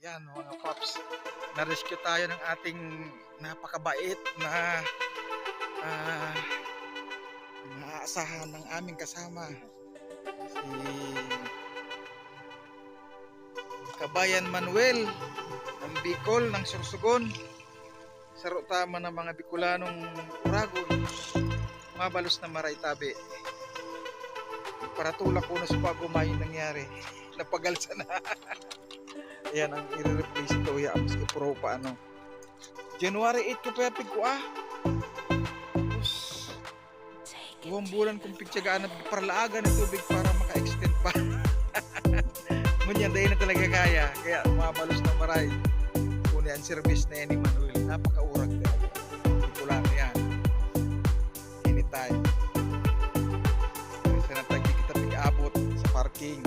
Yan mga paps, na-rescue tayo ng ating napakabait na ah, naaasahan ng aming kasama, si Kabayan Manuel ng Bicol, ng Sorsogon. Saro tama ng mga Bicolanong Uragon, mabalos na Maraytabe. Para tulak ko na sa pagumay nangyari, napagalsa na. Ayan ang i-replace ito, ya mas ipro pa ano. January 8 ko pepig ko Tapos 2 bulan kong pigtyagaan na paralaagan ng tubig para maka-extend pa. Ngunyan dahil na talaga kaya mabalos na maray. Kung yan service na yan ni Manuel, napakaurag talaga. Ito lang yan. Anytime. Kasi natagi kita pig-abot sa parking.